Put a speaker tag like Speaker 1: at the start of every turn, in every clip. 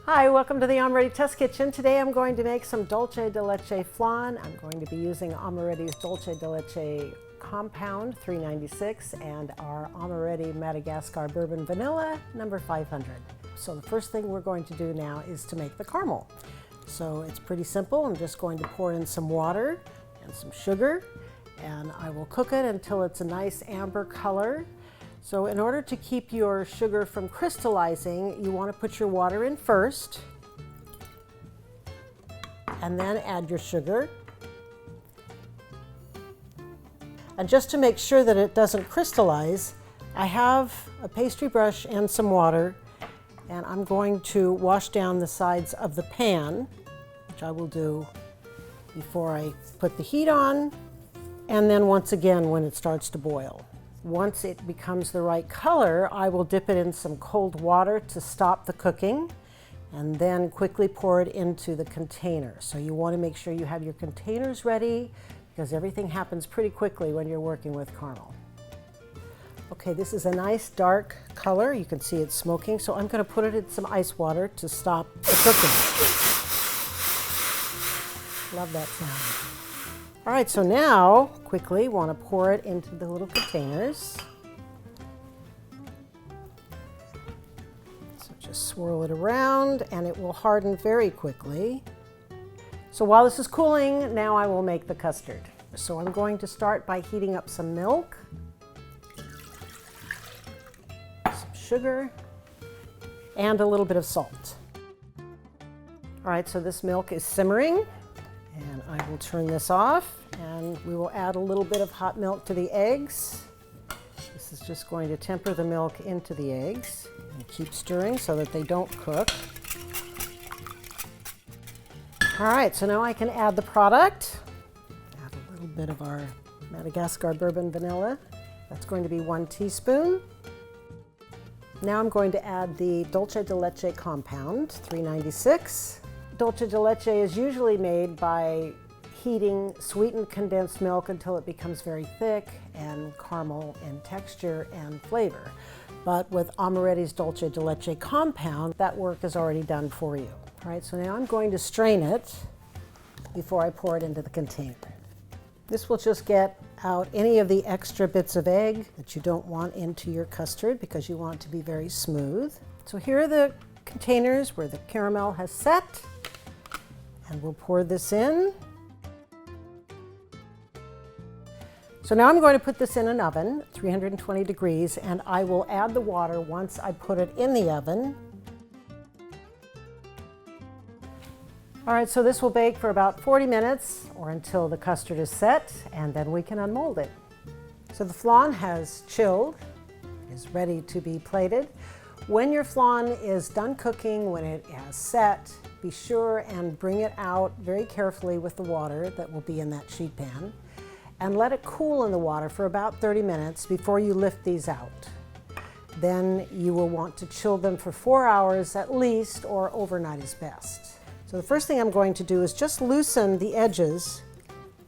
Speaker 1: Hi, welcome to the Amoretti Test Kitchen. Today I'm going to make some Dulce de Leche Flan. I'm going to be using Amoretti's Dulce de Leche Compound 396 and our Amoretti Madagascar Bourbon Vanilla number 500. So the first thing we're going to do now is to make the caramel. So it's pretty simple. I'm just going to pour in some water and some sugar, and I will cook it until it's a nice amber color. So in order to keep your sugar from crystallizing, you want to put your water in first and then add your sugar. And just to make sure that it doesn't crystallize, I have a pastry brush and some water, and I'm going to wash down the sides of the pan, which I will do before I put the heat on, and then once again when it starts to boil. Once it becomes the right color, I will dip it in some cold water to stop the cooking and then quickly pour it into the container. So you want to make sure you have your containers ready because everything happens pretty quickly when you're working with caramel. Okay, this is a nice dark color. You can see it's smoking, so I'm going to put it in some ice water to stop the cooking. Love that sound. All right, so now, quickly, want to pour it into the little containers. So just swirl it around, and it will harden very quickly. So while this is cooling, now I will make the custard. So I'm going to start by heating up some milk, some sugar, and a little bit of salt. All right, so this milk is simmering. And I will turn this off, and we will add a little bit of hot milk to the eggs. This is just going to temper the milk into the eggs and keep stirring so that they don't cook. All right, so now I can add the product. Add a little bit of our Madagascar Bourbon Vanilla. That's going to be 1 teaspoon. Now I'm going to add the Dulce de Leche Compound 396. Dulce de leche is usually made by heating sweetened condensed milk until it becomes very thick and caramel in texture and flavor. But with Amoretti's Dulce de Leche Compound, that work is already done for you. All right, so now I'm going to strain it before I pour it into the container. This will just get out any of the extra bits of egg that you don't want into your custard because you want it to be very smooth. So here are the containers where the caramel has set. And we'll pour this in. So now I'm going to put this in an oven, 320 degrees, and I will add the water once I put it in the oven. All right, so this will bake for about 40 minutes or until the custard is set, and then we can unmold it. So the flan has chilled, is ready to be plated. When your flan is done cooking, when it has set, be sure and bring it out very carefully with the water that will be in that sheet pan and let it cool in the water for about 30 minutes before you lift these out. Then you will want to chill them for 4 hours at least, or overnight is best. So the first thing I'm going to do is just loosen the edges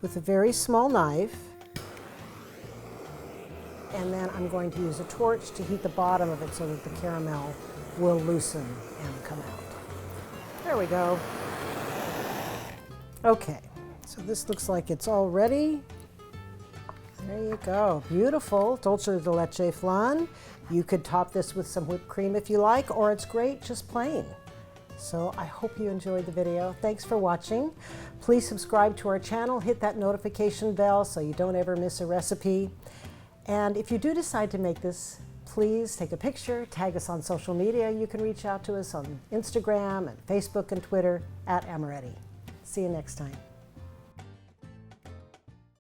Speaker 1: with a very small knife, and then I'm going to use a torch to heat the bottom of it so that the caramel will loosen and come out. There we go. Okay, so this looks like it's all ready. There you go, beautiful Dulce de Leche Flan. You could top this with some whipped cream if you like, or it's great just plain. So I hope you enjoyed the video. Thanks for watching. Please subscribe to our channel, hit that notification bell so you don't ever miss a recipe. And if you do decide to make this, please take a picture, tag us on social media. You can reach out to us on Instagram and Facebook and Twitter @Amoretti. See you next time.